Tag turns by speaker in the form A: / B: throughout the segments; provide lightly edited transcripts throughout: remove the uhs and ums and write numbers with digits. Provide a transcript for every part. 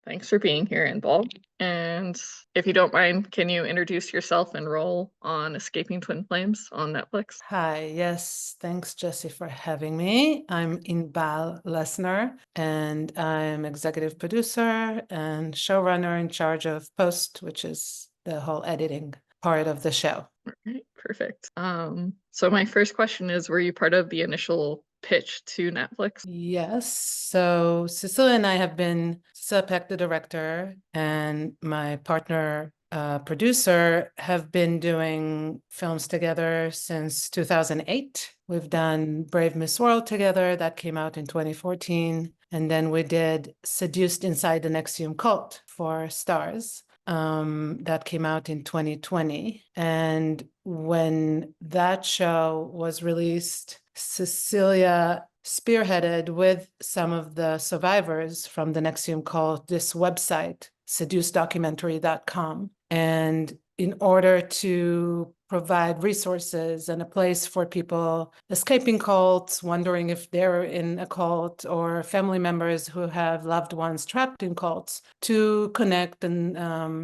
A: Thanks for being here, Inbal. And if you don't mind, can you introduce yourself and role on Escaping Twin Flames on Netflix?
B: Hi, yes, thanks, Jessi, for having me. I'm Inbal Lessner, and I'm executive producer and showrunner in charge of post, which is the whole editing part of the show.
A: All right, perfect. So my first question is, were you part of the initial pitch to Netflix?
B: Yes, so Cecilia and I have been, Cecilia Peck, the director, and my partner, producer, have been doing films together since 2008. We've done Brave Miss World together, that came out in 2014. And then we did Seduced Inside the NXIVM Cult for Stars. That came out in 2020. And when that show was released, Cecilia spearheaded with some of the survivors from the NXIVM Cult this website, seducedocumentary.com. And in order to provide resources and a place for people escaping cults, wondering if they're in a cult, or family members who have loved ones trapped in cults, to connect and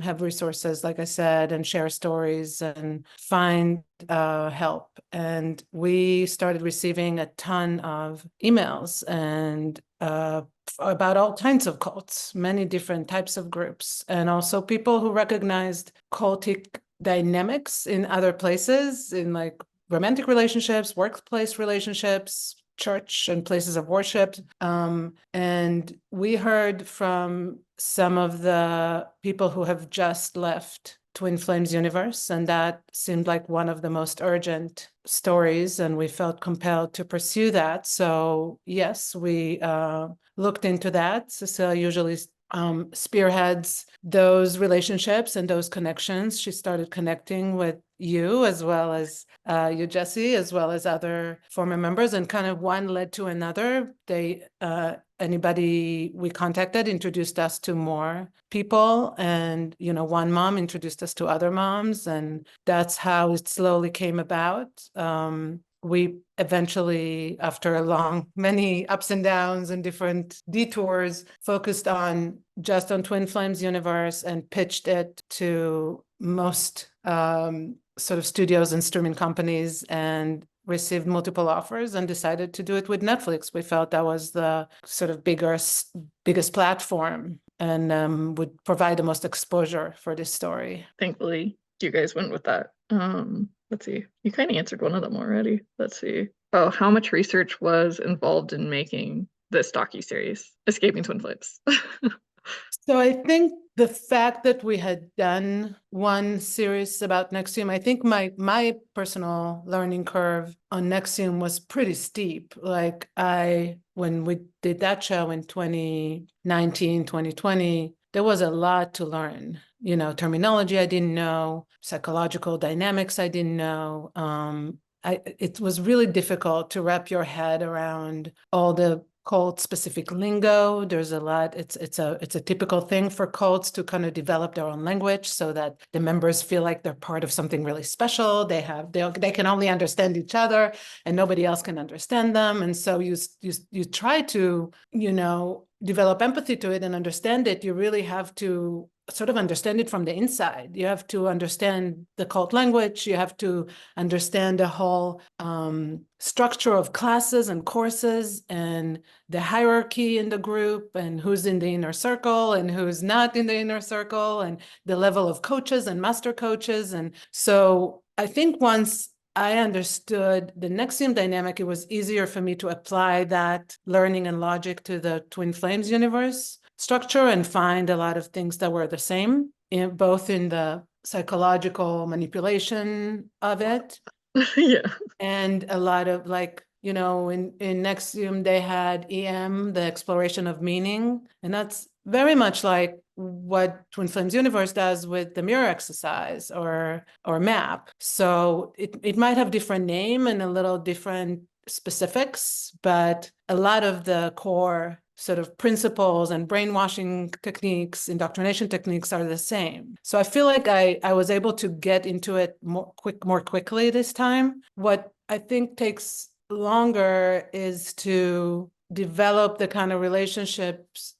B: have resources, like I said, and share stories and find help. And we started receiving a ton of emails and about all kinds of cults, many different types of groups, and also people who recognized cultic dynamics in other places, in like romantic relationships, workplace relationships, church and places of worship. And we heard from some of the people who have just left Twin Flames universe, and that seemed like one of the most urgent stories, and we felt compelled to pursue that. So yes, we looked into that. Cecilia usually spearheads those relationships and those connections. She started connecting with you, as well as you, Jessi, as well as other former members, and kind of one led to another. Anybody we contacted introduced us to more people, and one mom introduced us to other moms, and that's how it slowly came about. We eventually, after many ups and downs and different detours, focused on just on Twin Flames universe and pitched it to most sort of studios and streaming companies, and received multiple offers and decided to do it with Netflix. We felt that was the sort of biggest platform, and would provide the most exposure for this story.
A: Thankfully, you guys went with that. Let's see. You kind of answered one of them already. Let's see. Oh, how much research was involved in making this docu-series, Escaping Twin Flames?
B: So I think the fact that we had done one series about NXIVM, I think my personal learning curve on NXIVM was pretty steep. Like when we did that show in 2019, 2020, there was a lot to learn. Terminology I didn't know, psychological dynamics I didn't know. It was really difficult to wrap your head around all the cult specific lingo. There's a lot. It's a typical thing for cults to kind of develop their own language so that the members feel like they're part of something really special. They can only understand each other and nobody else can understand them. And so you try to, develop empathy to it and understand it. You really have to sort of understand it from the inside. You have to understand the cult language. You have to understand the whole structure of classes and courses and the hierarchy in the group, and who's in the inner circle and who's not in the inner circle, and the level of coaches and master coaches. And so I think once I understood the NXIVM dynamic, it was easier for me to apply that learning and logic to the Twin Flames universe structure and find a lot of things that were the same, both in the psychological manipulation of it.
A: Yeah.
B: And a lot of in NXIVM, they had EM, the exploration of meaning. And that's very much like what Twin Flames Universe does with the mirror exercise or map. So it might have different name and a little different specifics, but a lot of the core sort of principles and brainwashing techniques, indoctrination techniques are the same. So I feel like I was able to get into it more quickly this time. What I think takes longer is to develop the kind of relationships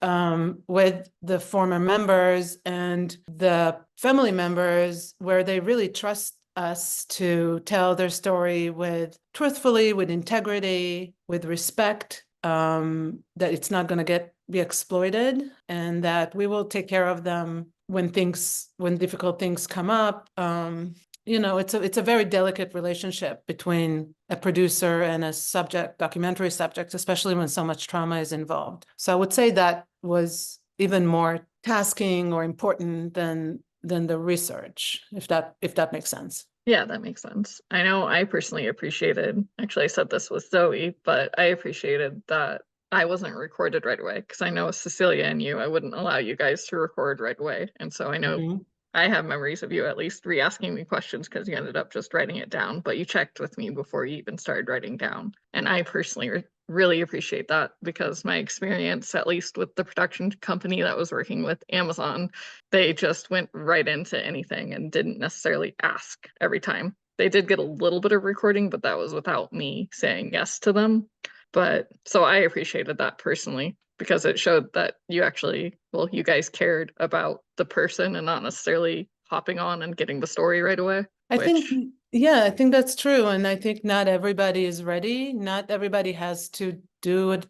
B: with the former members and the family members where they really trust us to tell their story with truthfully, with integrity, with respect, that it's not going to be exploited, and that we will take care of them when difficult things come up. It's a very delicate relationship between a producer and a documentary subject, especially when so much trauma is involved. So I would say that was even more tasking or important than the research, if that makes sense.
A: Yeah, that makes sense. I know I personally appreciated, actually I said this with Zoe, but I appreciated that I wasn't recorded right away, because I know Cecilia and you, I wouldn't allow you guys to record right away. And so I know I have memories of you at least re-asking me questions because you ended up just writing it down, but you checked with me before you even started writing down. And I personally really appreciate that, because my experience, at least with the production company that was working with Amazon, they just went right into anything and didn't necessarily ask every time. They did get a little bit of recording, but that was without me saying yes to them. But so I appreciated that personally, because it showed that you actually, well, you guys cared about the person and not necessarily hopping on and getting the story right away.
B: I think that's true. And I think not everybody is ready. Not everybody has to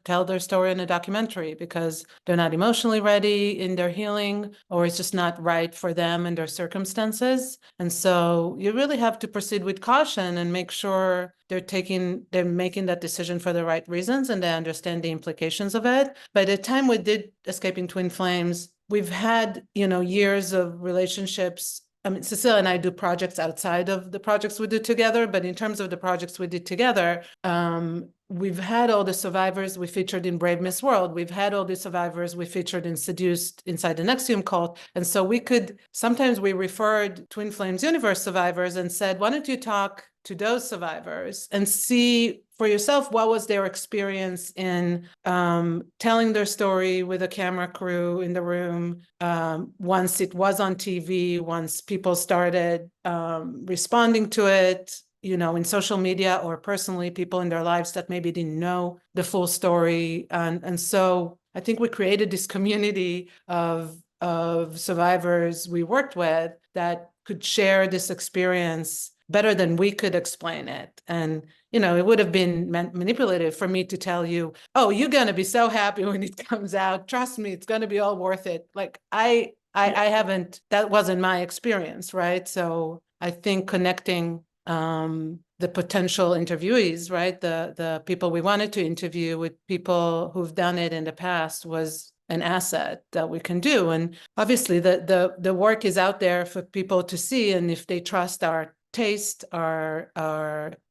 B: tell their story in a documentary because they're not emotionally ready in their healing, or it's just not right for them and their circumstances. And so you really have to proceed with caution and make sure they're making that decision for the right reasons and they understand the implications of it. By the time we did Escaping Twin Flames, we've had, years of relationships. I mean, Cecilia and I do projects outside of the projects we do together, but in terms of the projects we did together, we've had all the survivors we featured in Brave Miss World. We've had all the survivors we featured in Seduced Inside the NXIVM Cult. And so sometimes we referred Twin Flames Universe survivors and said, why don't you talk to those survivors and see for yourself what was their experience in telling their story with a camera crew in the room once it was on TV, once people started responding to it, in social media, or personally, people in their lives that maybe didn't know the full story. And so I think we created this community of survivors we worked with that could share this experience better than we could explain it. And, it would have been manipulative for me to tell you, oh, you're going to be so happy when it comes out. Trust me, it's going to be all worth it. Like I haven't, that wasn't my experience, right? So I think connecting the potential interviewees, right? The people we wanted to interview with people who've done it in the past was an asset that we can do. And obviously the work is out there for people to see. And if they trust our taste, our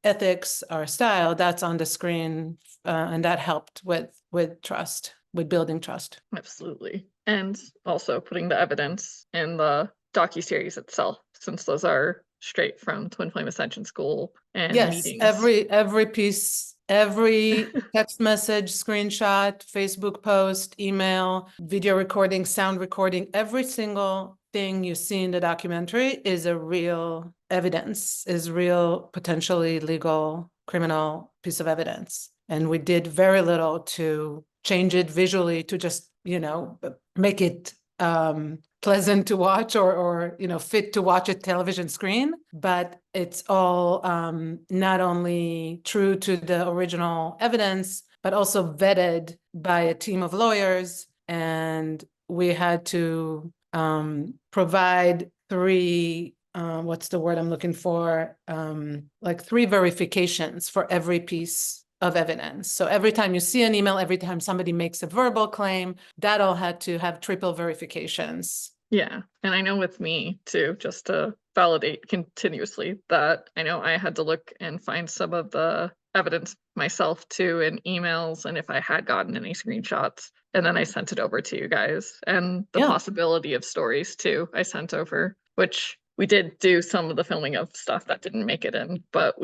B: ethics, our style, that's on the screen. And that helped with trust, with building trust.
A: Absolutely. And also putting the evidence in the docu-series itself, since those are straight from Twin Flame Ascension School and meetings.
B: Every piece, every text message, screenshot, Facebook post, email, video recording, sound recording, every single thing you see in the documentary is a real evidence, is real, potentially legal, criminal piece of evidence. And we did very little to change it visually to just, make it pleasant to watch or fit to watch a television screen, but it's all not only true to the original evidence, but also vetted by a team of lawyers. And we had to provide three, what's the word I'm looking for? Like 3 verifications for every piece of evidence. So every time you see an email, every time somebody makes a verbal claim, that all had to have triple verifications.
A: Yeah. And I know with me too, just to validate continuously, that I know I had to look and find some of the evidence myself too in emails, and if I had gotten any screenshots, and then I sent it over to you guys. And the possibility of stories too, I sent over, which we did do some of the filming of stuff that didn't make it in, but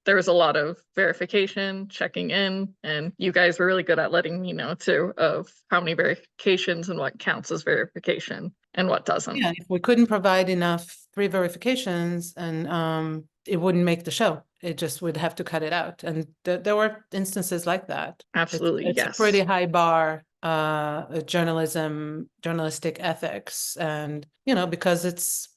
A: there was a lot of verification, checking in, and you guys were really good at letting me know too of how many verifications and what counts as verification and what doesn't.
B: Yeah, if we couldn't provide enough 3 verifications, and it wouldn't make the show. it just would have to cut it out. And there were instances like that.
A: Absolutely,
B: It's a pretty
A: yes.
B: high bar, journalistic ethics. And, because it's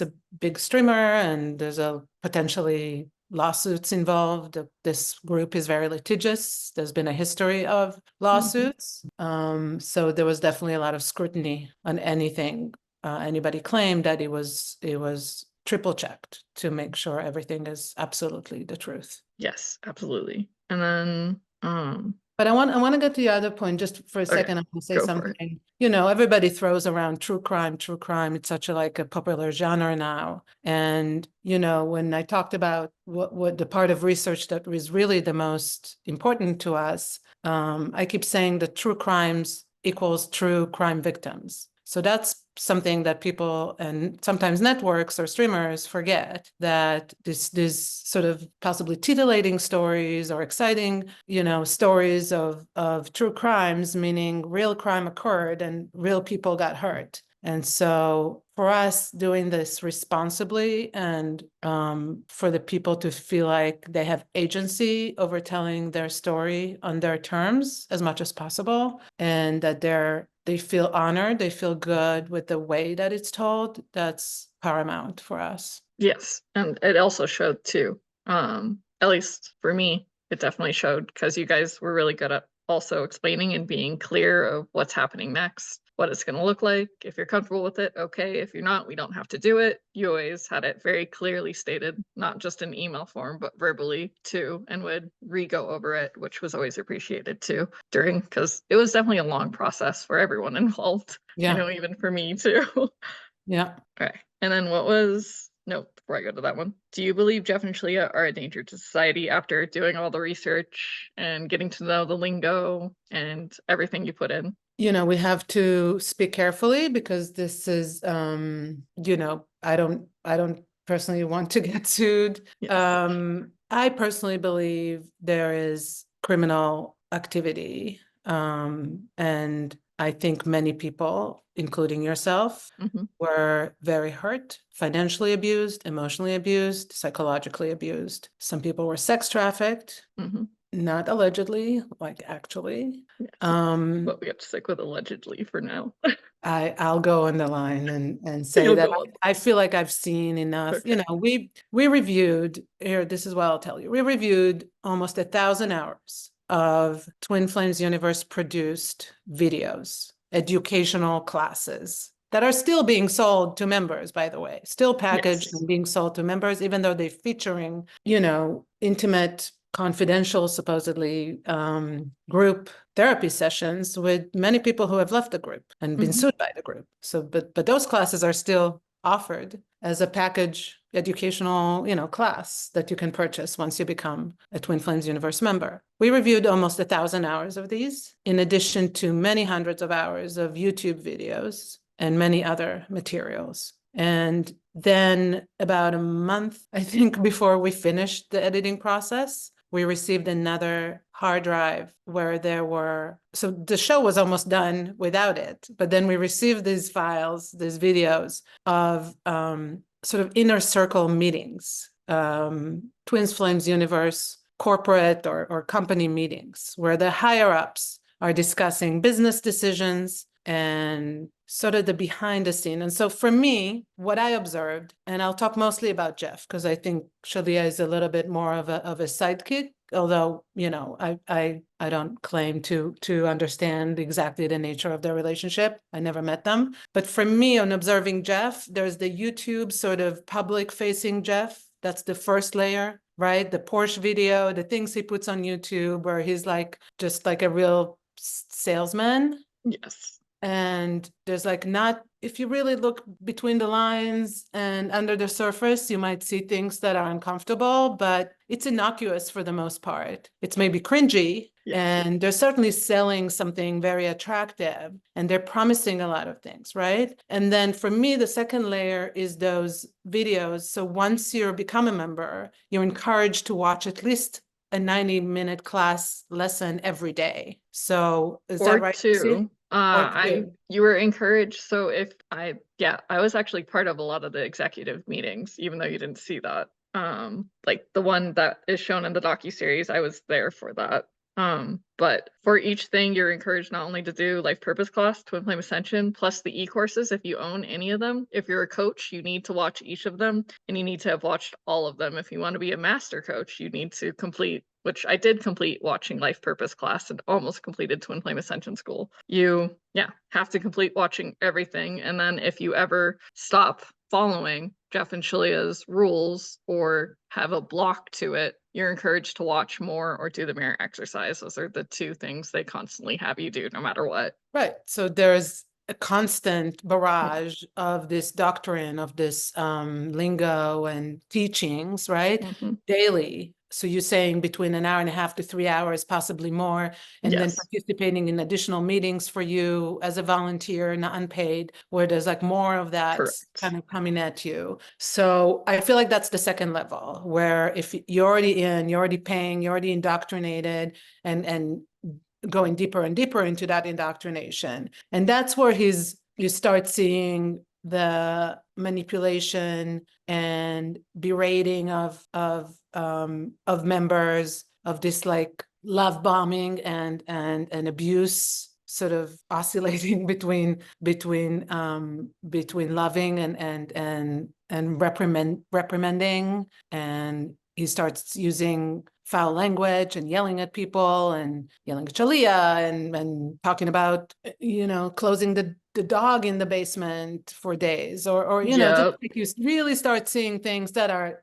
B: a big streamer and there's a potentially lawsuits involved. This group is very litigious. There's been a history of lawsuits. So there was definitely a lot of scrutiny on anything anybody claimed that it was triple checked to make sure everything is absolutely the truth.
A: Yes, absolutely. And then
B: But I want to get to the other point just for a
A: okay,
B: second. I want to say
A: go for it.
B: something. Everybody throws around true crime, true crime. It's such a popular genre now. And, when I talked about what the part of research that was really the most important to us, I keep saying that true crimes equals true crime victims. So that's something that people and sometimes networks or streamers forget, that this sort of possibly titillating stories or exciting, stories of true crimes, meaning real crime occurred and real people got hurt. And so for us doing this responsibly and for the people to feel like they have agency over telling their story on their terms as much as possible, and that they feel honored, they feel good with the way that it's told, that's paramount for us.
A: Yes, and it also showed too. At least for me, it definitely showed because you guys were really good at also explaining and being clear of what's happening next, what it's going to look like. If you're comfortable with it, okay. If you're not, we don't have to do it. You always had it very clearly stated, not just in email form, but verbally too, and would re-go over it, which was always appreciated too because it was definitely a long process for everyone involved.
B: Yeah.
A: Even for me too.
B: Yeah.
A: Okay. And then before I go to that one, do you believe Jeff and Shalia are a danger to society after doing all the research and getting to know the lingo and everything you put in?
B: We have to speak carefully because this is, I don't personally want to get sued.
A: Yes.
B: I personally believe there is criminal activity. And I think many people, including yourself, were very hurt, financially abused, emotionally abused, psychologically abused. Some people were sex trafficked, not allegedly, like actually.
A: Yes.
B: Um,
A: But we have to stick with allegedly for now.
B: I'll go on the line and say
A: You'll
B: that
A: go on.
B: I feel like I've seen enough.
A: Okay.
B: We reviewed here. This is what I'll tell you. We reviewed almost 1,000 hours of Twin Flames Universe produced videos, educational classes that are still being sold to members, by the way, still packaged
A: Yes.
B: and being sold to members, even though they're featuring, intimate, confidential, supposedly group therapy sessions with many people who have left the group and been sued by the group. So, but those classes are still offered as a package educational, class that you can purchase once you become a Twin Flames Universe member. We reviewed almost 1,000 hours of these, in addition to many hundreds of hours of YouTube videos and many other materials. And then about a month, I think, before we finished the editing process, we received another hard drive where so the show was almost done without it, but then we received these files, these videos of sort of inner circle meetings, Twins Flames Universe corporate or company meetings, where the higher ups are discussing business decisions and sort of the behind the scene. And so for me, what I observed, and I'll talk mostly about Jeff, because I think Shalia is a little bit more of a sidekick, although, I don't claim to understand exactly the nature of their relationship. I never met them. But for me, on observing Jeff, there's the YouTube sort of public facing Jeff. That's the first layer, right? The Porsche video, the things he puts on YouTube where he's just like a real salesman.
A: Yes.
B: And there's if you really look between the lines and under the surface, you might see things that are uncomfortable, but it's innocuous for the most part. It's maybe cringy, and they're certainly selling something very attractive, and they're promising a lot of things, right? And then for me, the second layer is those videos. So once you become a member, you're encouraged to watch at least a 90-minute class lesson every day. So is that right?
A: Two. You were encouraged. So I was actually part of a lot of the executive meetings, even though you didn't see that. Like the one that is shown in the docu-series, I was there for that. But for each thing, you're encouraged not only to do life purpose class, twin flame ascension, plus the e-courses if you own any of them. If you're a coach, you need to watch each of them, and you need to have watched all of them. If you want to be a master coach, you need to complete, which I did complete watching life purpose class and almost completed twin flame ascension school. You, yeah, have to complete watching everything. And then if you ever stop following Jeff and Shalia's rules or have a block to it, you're encouraged to watch more or do the mirror exercise. Those are the two things they constantly have you do no matter what.
B: Right. So there's a constant barrage of this doctrine, of this lingo and teachings, right?
A: Mm-hmm.
B: Daily. So you're saying between an hour and a half to 3 hours, possibly more, and then
A: Yes.
B: participating in additional meetings for you as a volunteer, not unpaid, where there's like more of that
A: Correct.
B: kind of coming at you. So I feel like that's the second level, where if you're already in, you're already paying, you're already indoctrinated, and going deeper and deeper into that indoctrination. And that's where you start seeing the manipulation and berating of members, of this like love bombing and abuse, sort of oscillating between loving and reprimanding. And he starts using foul language and yelling at people and yelling at Shalia and talking about, closing the dog in the basement for days, or just
A: Yeah.
B: like you really start seeing things that are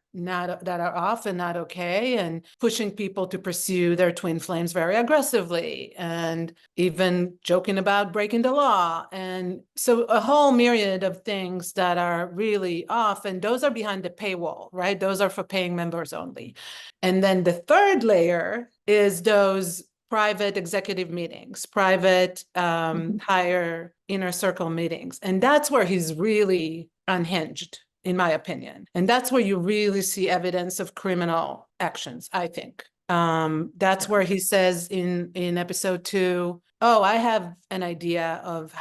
B: often not okay, and pushing people to pursue their twin flames very aggressively, and even joking about breaking the law. And so a whole myriad of things that are really off, and those are behind the paywall, right? Those are for paying members only. And then the third layer is those private executive meetings, private higher inner circle meetings. And that's where he's really unhinged, in my opinion. And that's where you really see evidence of criminal actions, I think. That's where he says in episode 2, oh, I have an idea of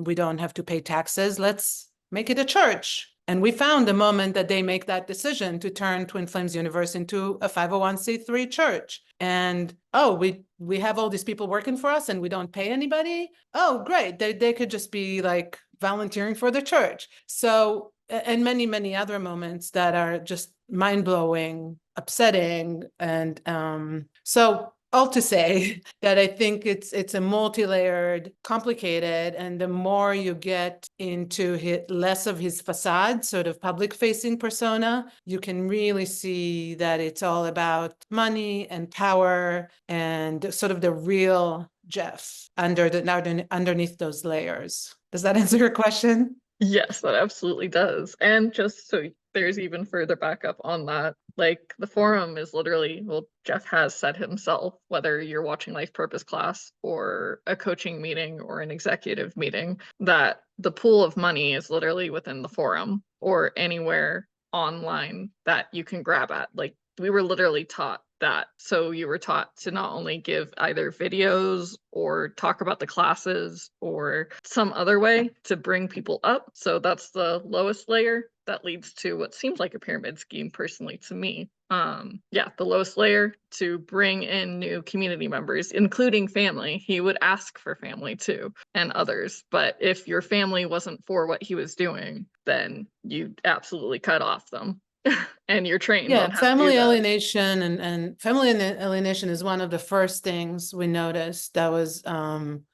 B: we don't have to pay taxes. Let's make it a church. And we found the moment that they make that decision to turn Twin Flames Universe into a 501c3 church. And, oh, we have all these people working for us and we don't pay anybody. Oh, great. They could just be like volunteering for the church. So, and many, many other moments that are just mind-blowing, upsetting. And so all to say that I think it's a multi-layered, complicated, and the more you get into less of his facade, sort of public-facing persona, you can really see that it's all about money and power and sort of the real Jeff underneath those layers. Does that answer your question?
A: Yes, that absolutely does. And just so there's even further backup on that, like the forum is literally, well, Jeff has said himself, whether you're watching Life Purpose class or a coaching meeting or an executive meeting, that the pool of money is literally within the forum or anywhere online that you can grab at. Like we were literally taught that. So you were taught to not only give either videos or talk about the classes or some other way to bring people up. So that's the lowest layer that leads to what seems like a pyramid scheme personally to me. Yeah, the lowest layer to bring in new community members, including family. He would ask for family too and others. But if your family wasn't for what he was doing, then you absolutely cut off them. And you're trained
B: Yeah,
A: on how to do
B: family
A: that.
B: alienation and family alienation is one of the first things we noticed that was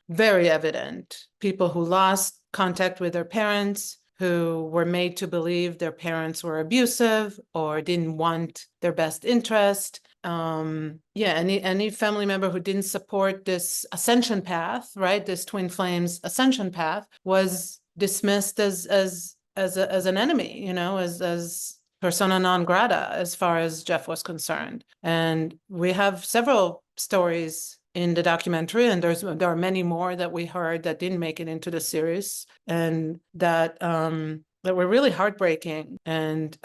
B: very evident. People who lost contact with their parents, who were made to believe their parents were abusive or didn't want their best interest. Yeah, any family member who didn't support this ascension path, right? This twin flames ascension path was dismissed as an enemy, as persona non grata as far as Jeff was concerned. And we have several stories in the documentary, and there are many more that we heard that didn't make it into the series, and that were really heartbreaking. And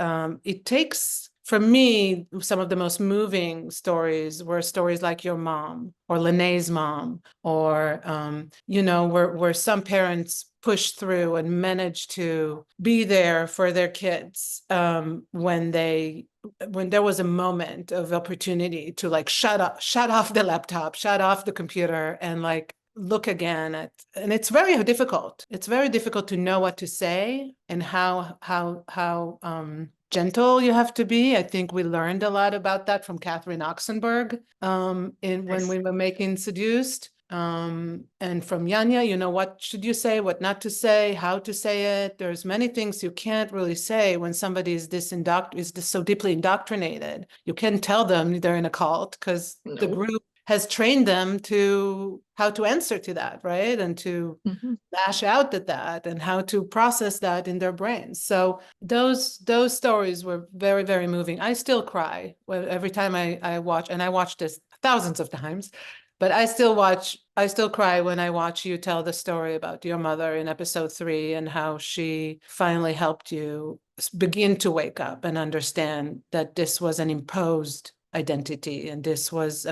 B: it takes, for me, some of the most moving stories were stories like your mom or Lene's mom, or where some parents push through and manage to be there for their kids when they when there was a moment of opportunity to like shut off the laptop, shut off the computer, and like look again at, and it's very difficult. It's very difficult to know what to say and how gentle you have to be. I think we learned a lot about that from Catherine Oxenberg in when
A: Nice.
B: we were making Seduced. And from Yanya, you know, what should you say, what not to say, how to say it. There's many things you can't really say when somebody is so deeply indoctrinated. You can't tell them they're in a cult because the
A: No.
B: group has trained them to how to answer to that, right? And to
A: Mhm.
B: lash out at that and how to process that in their brains. So those stories were very, very moving. I still cry every time I watch, and I watch this thousands of times, but I still cry when I watch you tell the story about your mother in episode 3 and how she finally helped you begin to wake up and understand that this was an imposed identity and this was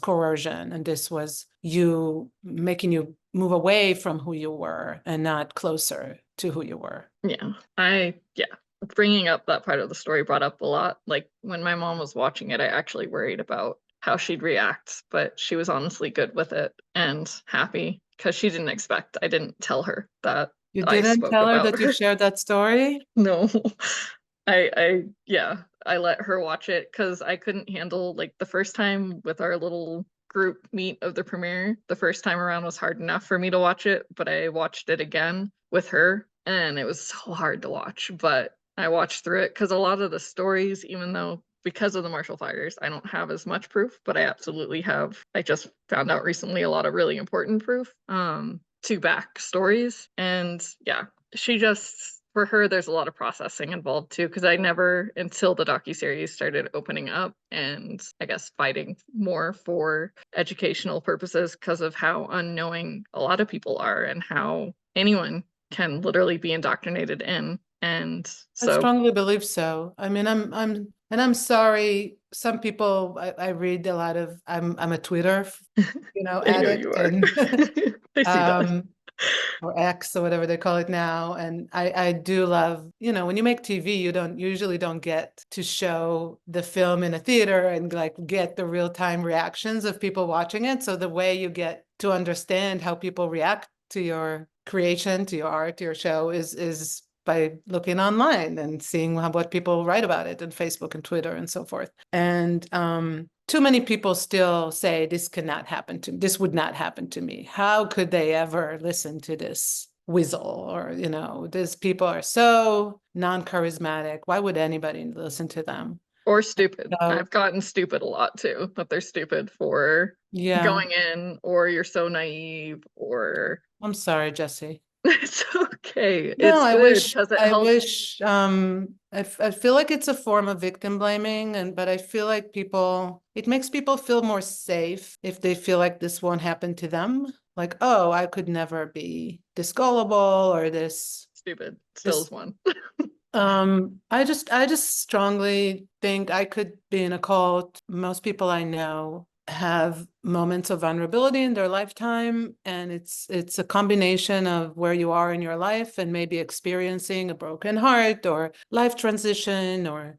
B: coercion and this was you making you move away from who you were and not closer to who you were.
A: Yeah, bringing up that part of the story brought up a lot. Like when my mom was watching it, I actually worried about how she'd react, but she was honestly good with it and happy because she didn't expect. I didn't tell her that
B: You
A: I
B: didn't
A: spoke
B: tell her
A: about
B: that you
A: her.
B: shared that story?
A: No. Yeah, I let her watch it because I couldn't handle like the first time with our little group meet of the premiere. The first time around was hard enough for me to watch it, but I watched it again with her and it was so hard to watch. But I watched through it because a lot of the stories, even though because of the Marshall fires, I don't have as much proof, but I absolutely have. I just found out recently a lot of really important proof to back stories. And yeah, she just for her there's a lot of processing involved too because I never until the docu-series started opening up and I guess fighting more for educational purposes because of how unknowing a lot of people are and how anyone can literally be indoctrinated in. And
B: I
A: so
B: strongly believe so. I mean, I'm sorry. Some people, I read a lot of, I'm a Twitter,
A: I know you
B: addict,
A: are.
B: and
A: I see that.
B: um, or X or whatever they call it now. And I do love, when you make TV, you usually don't get to show the film in a theater and like get the real time reactions of people watching it. So the way you get to understand how people react to your creation, to your art, to your show is by looking online and seeing what people write about it on Facebook and Twitter and so forth. And too many people still say this would not happen to me. How could they ever listen to this whizzle? Or, these people are so non-charismatic. Why would anybody listen to them?
A: Or stupid.
B: So,
A: I've gotten stupid a lot too, that they're stupid for
B: yeah,
A: going in, or you're so naive, or
B: I'm sorry, Jessi.
A: it's okay.
B: No,
A: It's good because it
B: I
A: helps.
B: wish, I feel like it's a form of victim blaming, but I feel like it makes people feel more safe if they feel like this won't happen to them. Like, oh, I could never be this gullible or
A: Stupid still
B: this,
A: is one.
B: I just strongly think I could be in a cult. Most people I know have moments of vulnerability in their lifetime, and it's a combination of where you are in your life and maybe experiencing a broken heart or life transition or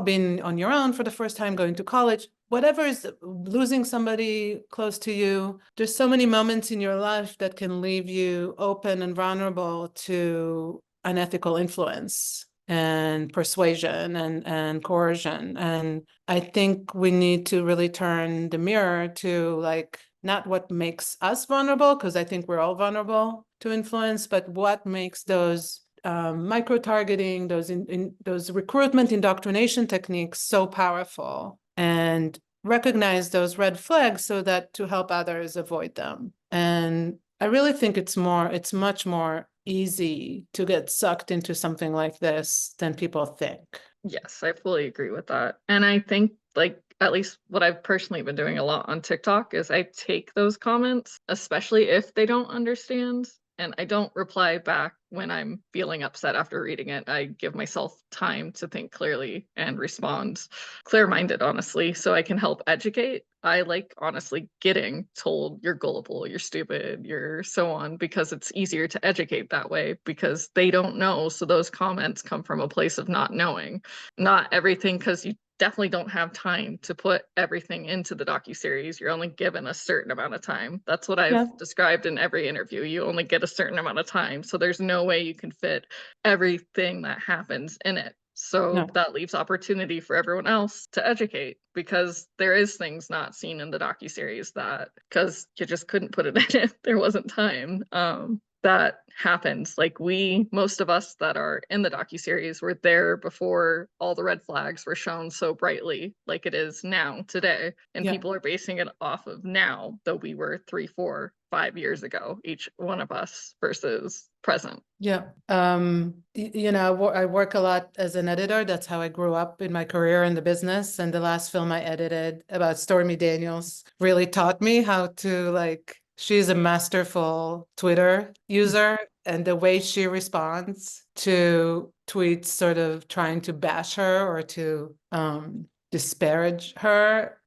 B: being on your own for the first time, going to college, whatever is losing somebody close to you. There's so many moments in your life that can leave you open and vulnerable to unethical influence and persuasion and coercion. And I think we need to really turn the mirror to like not what makes us vulnerable, because I think we're all vulnerable to influence, but what makes those micro-targeting, those recruitment indoctrination techniques so powerful, and recognize those red flags so that to help others avoid them. And I really think it's much more easy to get sucked into something like this than people think.
A: Yes, I fully agree with that. And I think like at least what I've personally been doing a lot on TikTok is I take those comments, especially if they don't understand, and I don't reply back when I'm feeling upset after reading it. I give myself time to think clearly and respond clear-minded, honestly, so I can help educate. I like honestly getting told you're gullible, you're stupid, you're so on, because it's easier to educate that way because they don't know. So those comments come from a place of not knowing, not everything, because you definitely don't have time to put everything into the docu-series. You're only given a certain amount of time. That's what I've
B: Yeah.
A: described in every interview. You only get a certain amount of time. So there's no way you can fit everything that happens in it. So
B: No.
A: that leaves opportunity for everyone else to educate, because there is things not seen in the docuseries that, because you just couldn't put it in it, there wasn't time. That happens. Like, most of us that are in the docuseries were there before all the red flags were shown so brightly, like it is now today, and
B: Yeah.
A: people are basing it off of now, though we were 3, 4, 5 years ago, each one of us, versus present.
B: Yeah. I work a lot as an editor. That's how I grew up in my career in the business. And the last film I edited about Stormy Daniels really taught me how to, like, she's a masterful Twitter user, and the way she responds to tweets sort of trying to bash her or to disparage her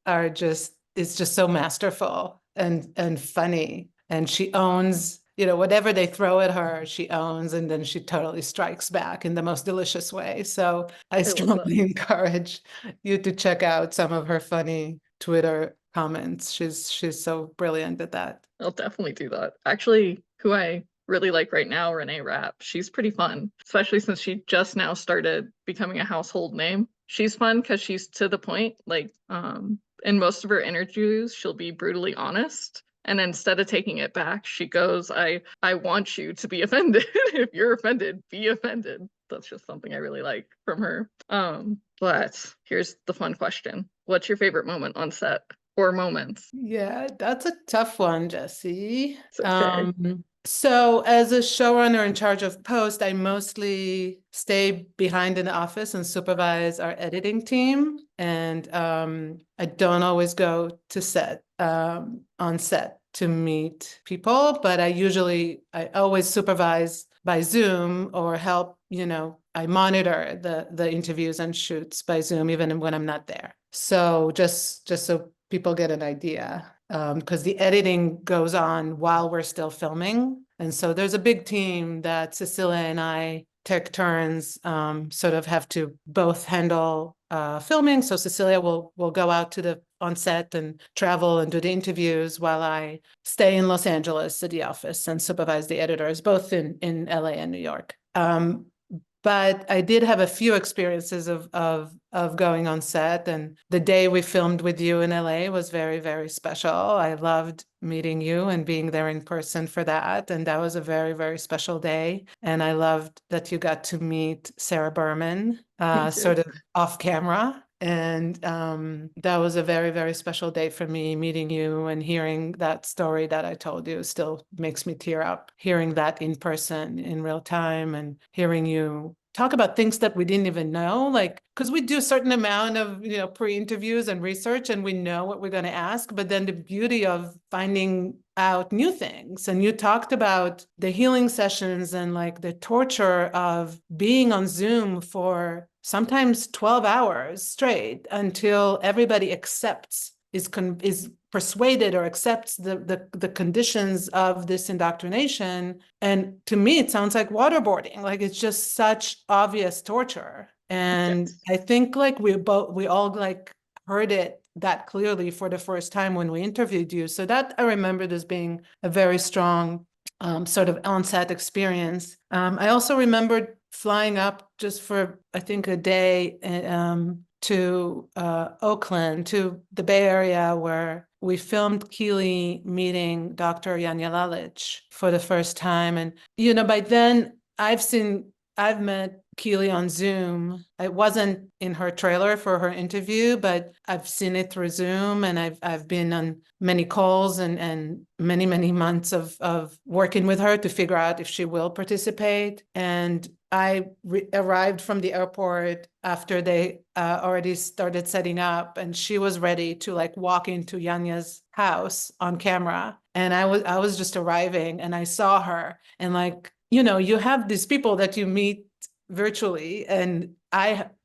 B: it's just so masterful and funny. And she owns, whatever they throw at her, she owns, and then she totally strikes back in the most delicious way. So I
A: I love that.
B: strongly encourage you to check out some of her funny Twitter comments. She's so brilliant at that.
A: I'll definitely do that. Actually, who I really like right now, Renee Rapp. She's pretty fun, especially since she just now started becoming a household name. She's fun because she's to the point. Like, in most of her interviews, she'll be brutally honest. And instead of taking it back, she goes, I want you to be offended. If you're offended, be offended. That's just something I really like from her. But here's the fun question. What's your favorite moment on set, or moments?
B: Yeah, that's a tough one, Jessi.
A: It's okay.
B: So as a showrunner in charge of post, I mostly stay behind in the office and supervise our editing team. And I don't always go to set, on set to meet people, but I always supervise by Zoom or help, I monitor the interviews and shoots by Zoom, even when I'm not there. So just so people get an idea, because the editing goes on while we're still filming. And so there's a big team that Cecilia and I take turns, sort of have to both handle filming. So Cecilia will go out to the on set and travel and do the interviews, while I stay in Los Angeles at the office and supervise the editors, both in LA and New York. But I did have a few experiences of going on set, and the day we filmed with you in LA was very, very special. I loved meeting you and being there in person for that, and that was a very, very special day. And I loved that you got to meet Sarah Berman,
A: Me too.
B: sort of off camera. And that was a very, very special day for me. Meeting you and hearing that story that I told you still makes me tear up. Hearing that in person, in real time, and hearing you talk about things that we didn't even know, like, because we do a certain amount of, pre-interviews and research, and we know what we're going to ask. But then the beauty of finding out new things. And you talked about the healing sessions and like the torture of being on Zoom for sometimes 12 hours straight until everybody is persuaded or accepts the conditions of this indoctrination. And to me, it sounds like waterboarding. Like, it's just such obvious torture. And
A: Yes.
B: I think like we all like heard it that clearly for the first time when we interviewed you. So that I remembered as being a very strong sort of on-set experience. I also remembered flying up just for, I think, a day to Oakland, to the Bay Area, where we filmed Keely meeting Dr. Janja Lalich for the first time. And, by then I've met Keely on Zoom. It wasn't in her trailer for her interview, but I've seen it through Zoom, and I've been on many calls and many, many months of working with her to figure out if she will participate. And I arrived from the airport after they already started setting up, and she was ready to like walk into Yanya's house on camera. And I was just arriving, and I saw her, and like, you have these people that you meet virtually, and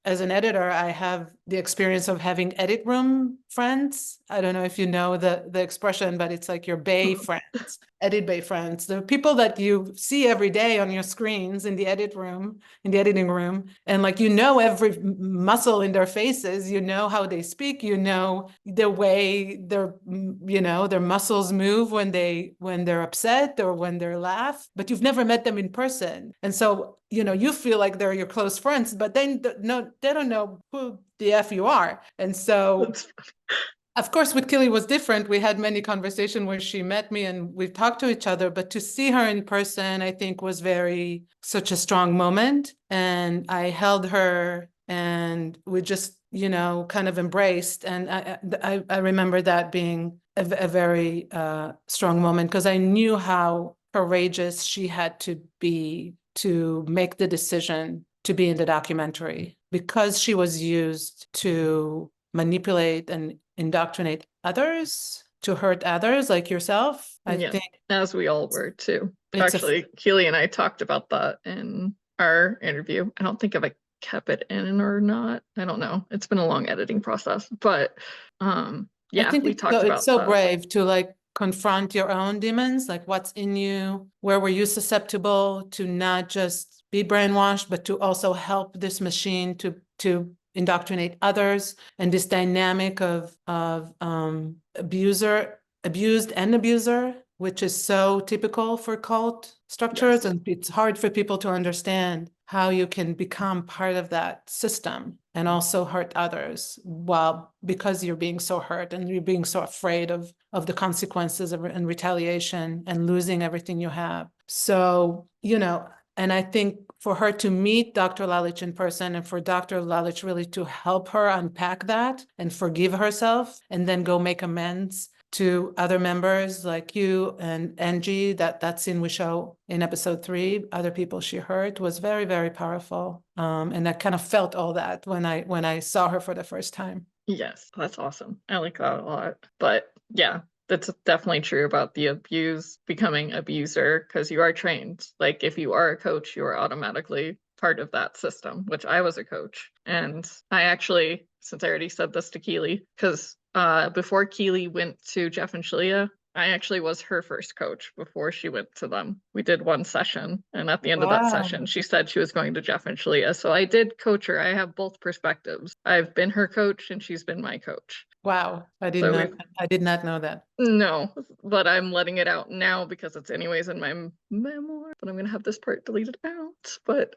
B: as an editor, I have the experience of having edit room friends. I don't know if you know the expression, but it's like your bay friends, edit bay friends. The people that you see every day on your screens in the editing room, and like every muscle in their faces, how they speak, the way their muscles move when they're upset or when they're laugh, but you've never met them in person. And so you feel like they're your close friends, but then they don't know who the F you are. And so, of course, with Kelly was different. We had many conversations where she met me and we talked to each other, but to see her in person, I think was such a strong moment. And I held her and we just, kind of embraced. And I remember that being a very strong moment because I knew how courageous she had to be to make the decision to be in the documentary because she was used to manipulate and indoctrinate others, to hurt others like yourself. I
A: Yeah,
B: think
A: as we all were too.
B: it's
A: Actually, Keely and I talked about that in our interview. I don't think if I kept it in or not. I don't know. It's been a long editing process, but
B: I
A: yeah,
B: think
A: we talked
B: it's
A: about
B: so
A: that.
B: brave to like confront your own demons, like what's in you, where were you susceptible to not just be brainwashed, but to also help this machine to indoctrinate others, and this dynamic of abused and abuser, which is so typical for cult structures,
A: Yes.
B: and it's hard for people to understand how you can become part of that system and also hurt others because you're being so hurt and you're being so afraid of the consequences and retaliation and losing everything you have. So, and I think for her to meet Dr. Lalich in person and for Dr. Lalich really to help her unpack that and forgive herself and then go make amends to other members like you and Angie, that scene we show in episode 3, other people she hurt, was very, very powerful. And I kind of felt all that when I saw her for the first time.
A: Yes, that's awesome. I like that a lot. But yeah, that's definitely true about the abuse becoming abuser because you are trained. Like if you are a coach, you are automatically part of that system, which I was a coach. And I actually, since I already said this to Keely, because before Keely went to Jeff and Shalia, I actually was her first coach before she went to them. We did one session, and at the end of that session, she said she was going to Jeff and Shalia. So I did coach her. I have both perspectives. I've been her coach, and she's been my coach.
B: Wow, I did not know that.
A: No, but I'm letting it out now because it's anyways in my memoir, but I'm gonna have this part deleted out. But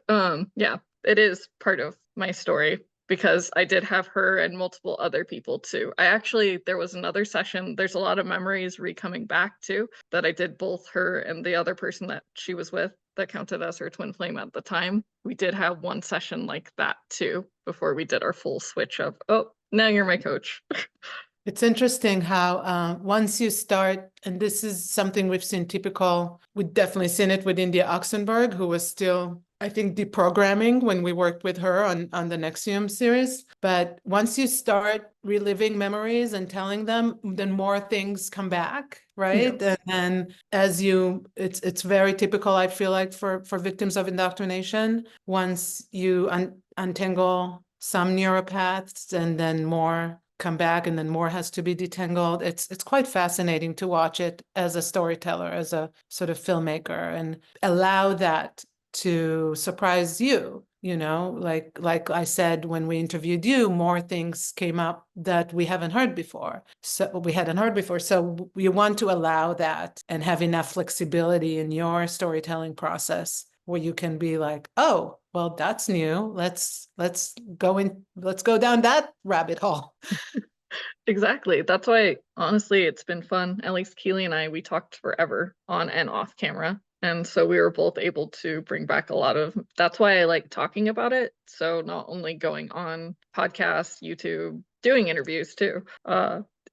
A: yeah, it is part of my story because I did have her and multiple other people too. There was another session, there's a lot of memories coming back too, that I did both her and the other person that she was with that counted as her twin flame at the time. We did have one session like that too before we did our full switch of, oh, now you're my coach.
B: It's interesting how once you start, and this is something we've seen typical, we've definitely seen it with India Oxenberg, who was still, I think, deprogramming when we worked with her on the Nexium series. But once you start reliving memories and telling them, then more things come back, right?
A: Yes.
B: And it's very typical, I feel like, for victims of indoctrination. Once you untangle some neuropaths and then more come back and then more has to be detangled. It's quite fascinating to watch it as a storyteller, as a sort of filmmaker, and allow that to surprise you. Like I said, when we interviewed you, more things came up that we hadn't heard before. So you want to allow that and have enough flexibility in your storytelling process where you can be like, oh, well, that's new. Let's go down that rabbit hole.
A: Exactly. That's why, honestly, it's been fun. At least Keely and I, we talked forever on and off camera. And so we were both able to bring back that's why I like talking about it. So not only going on podcasts, YouTube, doing interviews too,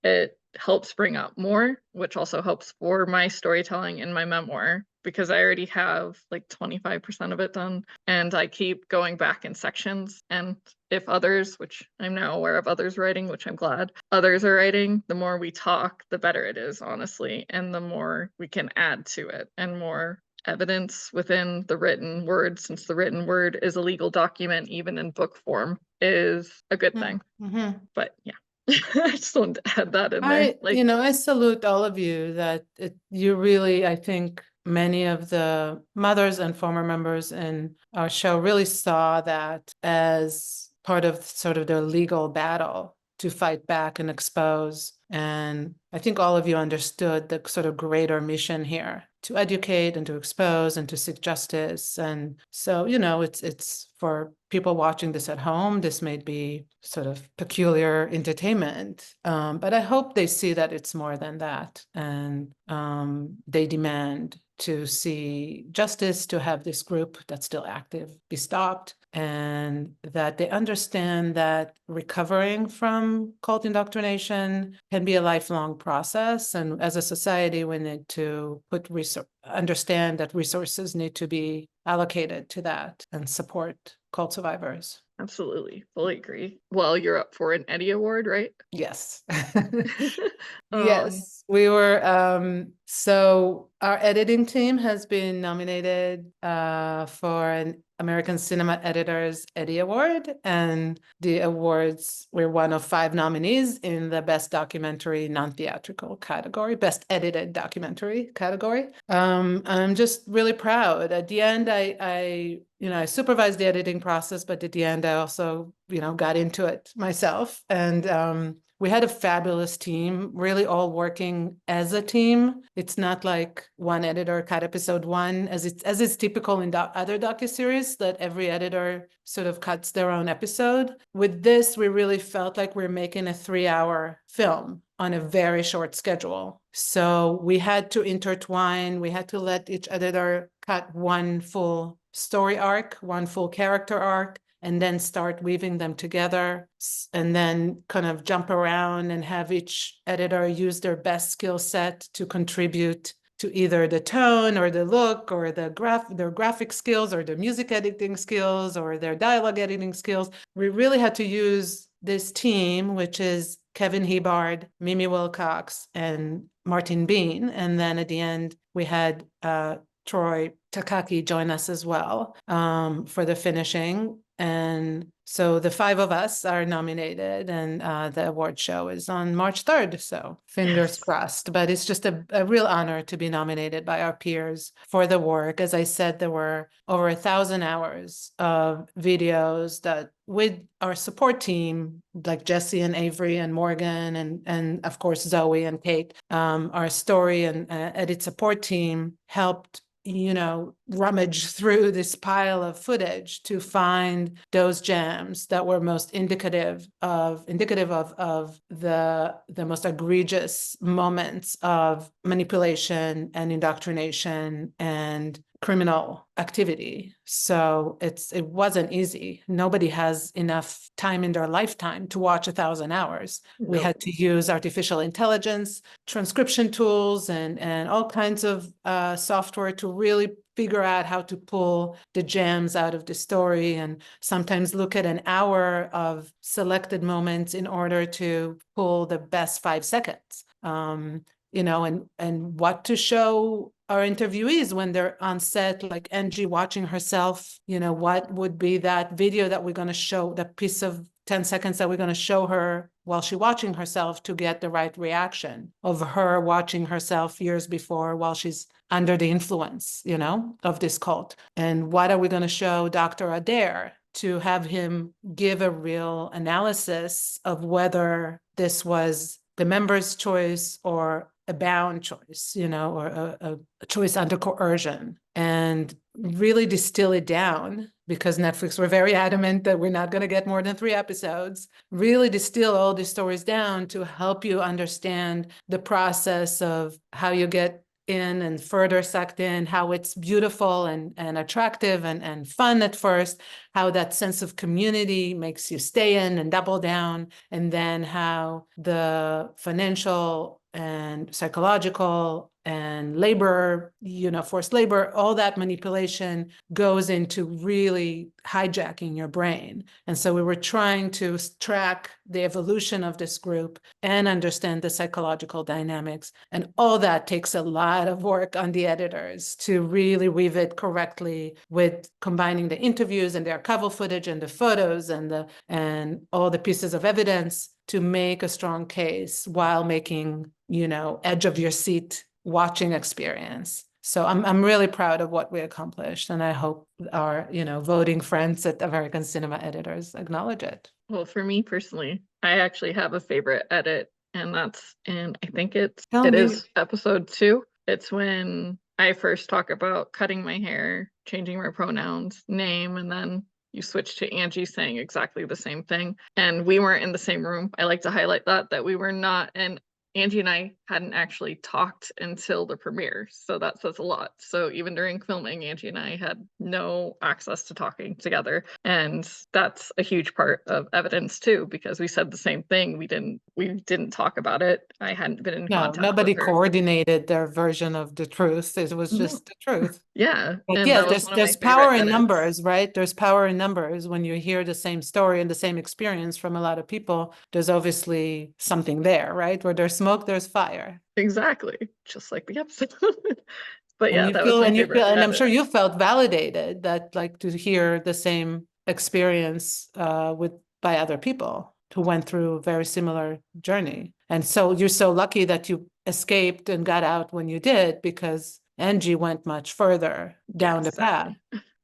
A: it helps bring up more, which also helps for my storytelling in my memoir because I already have like 25% of it done and I keep going back in sections. And if others, which I'm now aware of others writing, which I'm glad others are writing, the more we talk, the better it is, honestly. And the more we can add to it and more evidence within the written word, since the written word is a legal document, even in book form, is a good thing.
B: Mm-hmm.
A: But yeah, I just wanted to add that in there. Like,
B: I salute all of you that you really, I think many of the mothers and former members in our show really saw that as part of sort of their legal battle to fight back and expose. And I think all of you understood the sort of greater mission here to educate and to expose and to seek justice. And so, it's for people watching this at home, this may be sort of peculiar entertainment. But I hope they see that it's more than that. And they demand to see justice, to have this group that's still active be stopped, and that they understand that recovering from cult indoctrination can be a lifelong process. And as a society, we need to understand that resources need to be allocated to that and support cult survivors.
A: absolutely, fully agree. Well, you're up for an Eddie Award, right?
B: Yes.
A: Um,
B: Yes, we were. So our editing team has been nominated for an American Cinema Editors Eddie Award, and the awards were one of 5 nominees in the Best Documentary Non-Theatrical category, Best Edited Documentary category. I'm just really proud. At the end, I supervised the editing process, but at the end, I also, got into it myself. And we had a fabulous team, really all working as a team. It's not like one editor cut episode 1, as is typical in other docu-series, that every editor sort of cuts their own episode. With this, we really felt like we're making a 3-hour film on a very short schedule. So we had to intertwine, we had to let each editor cut one full story arc, one full character arc, and then start weaving them together, and then kind of jump around and have each editor use their best skill set to contribute to either the tone or the look or their graphic skills or their music editing skills or their dialogue editing skills. We really had to use this team, which is Kevin Hebard, Mimi Wilcox, and Martin Bean. And then at the end, we had Troy Takaki join us as well for the finishing. And so the 5 of us are nominated, and the award show is on March 3rd. So fingers
A: yes.
B: crossed. But it's just a real honor to be nominated by our peers for the work. As I said, there were over 1,000 hours of videos that, with our support team, like Jessi and Avery and Morgan, and of course Zoe and Kate, our story and edit support team helped rummage through this pile of footage to find those gems that were most indicative of the most egregious moments of manipulation and indoctrination and criminal activity. So it wasn't easy. Nobody has enough time in their lifetime to watch 1,000 hours. We
A: Nope.
B: had to use artificial intelligence, transcription tools, and all kinds of software to really figure out how to pull the gems out of the story, and sometimes look at an hour of selected moments in order to pull the best 5 seconds. And what to show our interviewees when they're on set, like Angie watching herself, what would be that video that we're going to show, that piece of 10 seconds that we're going to show her while she's watching herself, to get the right reaction of her watching herself years before while she's under the influence, of this cult. And what are we going to show Dr. Adair to have him give a real analysis of whether this was the member's choice or a bound choice, or a choice under coercion, and really distill it down, because Netflix were very adamant that we're not going to get more than 3 episodes, really distill all these stories down to help you understand the process of how you get in and further sucked in, how it's beautiful and attractive and fun at first, how that sense of community makes you stay in and double down, and then how the financial and psychological and labor, forced labor, all that manipulation goes into really hijacking your brain. And so we were trying to track the evolution of this group and understand the psychological dynamics. And all that takes a lot of work on the editors to really weave it correctly with combining the interviews and the archival footage and the photos and all the pieces of evidence to make a strong case while making, edge of your seat watching experience. So I'm really proud of what we accomplished, and I hope our, voting friends at American Cinema Editors acknowledge it.
A: Well, for me personally, I actually have a favorite edit, and that's in, I think it
B: Tell me.
A: is episode 2. It's when I first talk about cutting my hair, changing my pronouns, name, and then you switch to Angie saying exactly the same thing. And we weren't in the same room. I like to highlight that we were not, and Angie and I hadn't actually talked until the premiere. So that says a lot. So even during filming, Angie and I had no access to talking together. And that's a huge part of evidence too, because we said the same thing. We didn't talk about it. I hadn't been in contact
B: Nobody
A: with her.
B: coordinated their version of the truth. It was just the truth.
A: Yeah.
B: But
A: And
B: yeah,
A: that was one of my
B: there's
A: favorite
B: power in
A: edits.
B: numbers, right? There's power in numbers. When you hear the same story and the same experience from a lot of people, there's obviously something there, right? Where there's smoke, there's fire.
A: Exactly. Just like the episode. But
B: And
A: yeah,
B: you
A: that was
B: feel,
A: my
B: and you
A: favorite
B: feel, and I'm
A: edit.
B: sure you felt validated that, like, to hear the same experience by other people who went through a very similar journey. And so you're so lucky that you escaped and got out when you did, because Angie went much further down the path.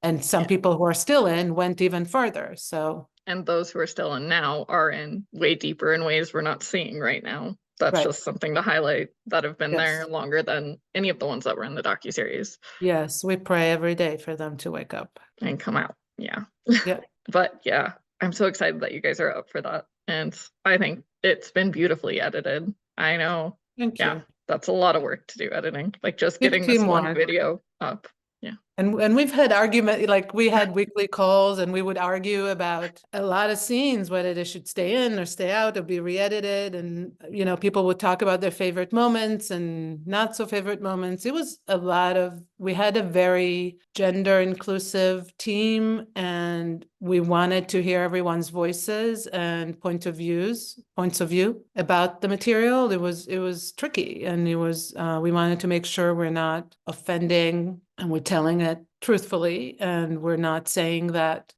B: And some people who are still in went even further. So,
A: and those who are still in now are in way deeper in ways we're not seeing right now. That's
B: right.
A: just something to highlight, that have been
B: Yes.
A: there longer than any of the ones that were in the docu-series
B: Yes, we pray every day for them to wake up.
A: and come out. Yeah.
B: Yeah.
A: But yeah, I'm so excited that you guys are up for that. And I think it's been beautifully edited. I know.
B: Thank
A: Yeah,
B: you.
A: that's a lot of work to do editing. Like just
B: Good
A: getting this one
B: teamwork.
A: video up. Yeah.
B: And we've had argument, like we had weekly calls and we would argue about a lot of scenes, whether they should stay in or stay out or be re-edited. And, people would talk about their favorite moments and not so favorite moments. It was we had a very gender inclusive team, and we wanted to hear everyone's voices and points of view about the material. It was tricky, and we wanted to make sure we're not offending, and we're telling it truthfully, and we're not saying that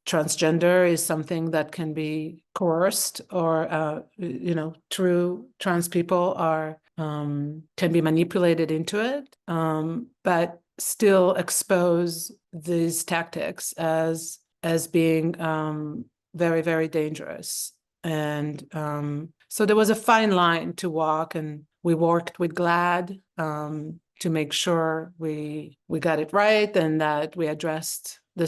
B: transgender is something that can be coerced, or true trans people can be manipulated into it, but still expose these tactics as being very, very dangerous. And so there was a fine line to walk, and we worked with GLAAD to make sure we got it right, and that we addressed the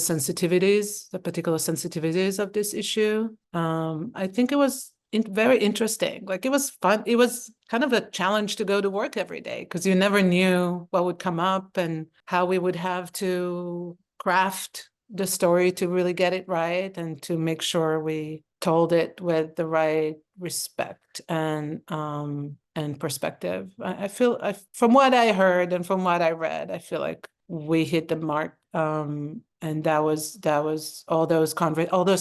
B: particular sensitivities of this issue. I think it was very interesting. Like, it was fun. It was kind of a challenge to go to work every day, because you never knew what would come up and how we would have to craft the story to really get it right, and to make sure we told it with the right respect and perspective. I feel, from what I heard and from what I read, I feel like we hit the mark. And that was all those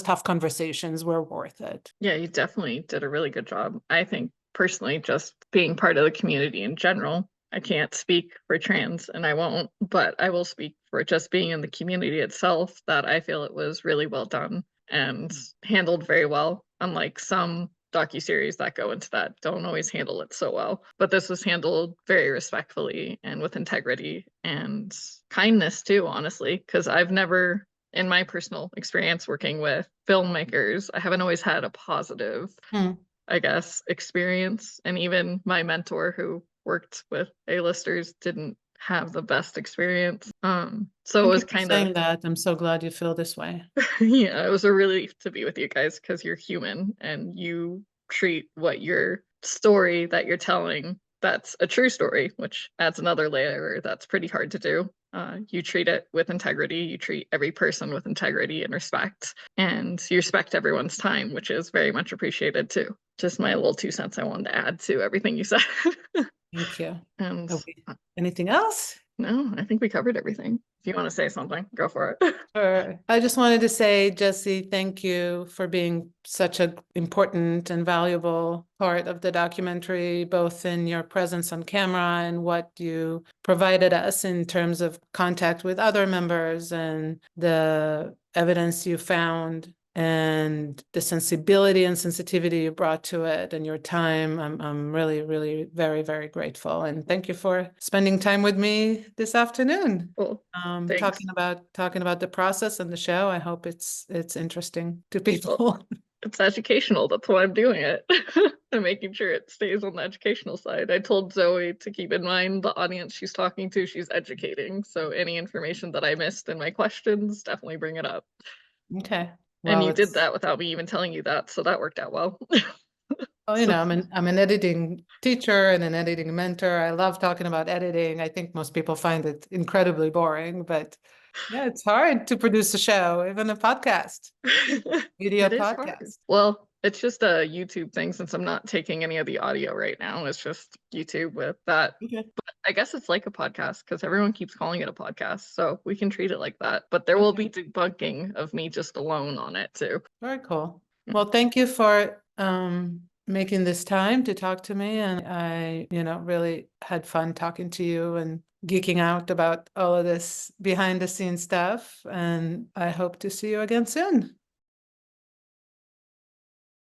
B: tough conversations were worth it.
A: Yeah, you definitely did a really good job. I think personally, just being part of the community in general, I can't speak for trans, and I won't, but I will speak for just being in the community itself, that I feel it was really well done and handled very well. Unlike some docuseries that go into that, don't always handle it so well. But this was handled very respectfully and with integrity and kindness too, honestly, because I've never, in my personal experience working with filmmakers, I haven't always had a positive, I guess, experience. And even my mentor who worked with A-listers didn't have the best experience. So it was kind of
B: saying that. I'm so glad you feel this way.
A: Yeah, it was a relief to be with you guys, because you're human and you treat what your story that you're telling that's a true story, which adds another layer that's pretty hard to do. You treat it with integrity, you treat every person with integrity and respect, and you respect everyone's time, which is very much appreciated too. Just my little 2 cents I wanted to add to everything you said.
B: Thank you.
A: And
B: Okay. Anything else?
A: no, I think we covered everything. If you want to say something, go for it.
B: Sure. I just wanted to say, Jessi, thank you for being such an important and valuable part of the documentary, both in your presence on camera and what you provided us in terms of contact with other members and the evidence you found and the sensibility and sensitivity you brought to it and your time. I'm really, really very, very grateful. And thank you for spending time with me this afternoon.
A: Cool. Thanks.
B: Talking about the process and the show. I hope it's interesting to people.
A: It's educational. That's why I'm doing it. I'm making sure it stays on the educational side. I told Zoe to keep in mind the audience she's talking to, she's educating. So any information that I missed in my questions, definitely bring it up.
B: Okay.
A: Well, and you did that without me even telling you that, so that worked out well.
B: Well, you know, I'm an editing teacher and an editing mentor. I love talking about editing. I think most people find it incredibly boring, but yeah, it's hard to produce a show, even a podcast, video podcast.
A: Hard. Well, it's just a YouTube thing since I'm not taking any of the audio right now. It's just YouTube with that. Okay. But I guess it's like a podcast because everyone keeps calling it a podcast. So we can treat it like that. But there will be debunking of me just alone on it too.
B: Very cool. Well, thank you for making this time to talk to me. And I, really had fun talking to you and geeking out about all of this behind the scenes stuff. And I hope to see you again soon.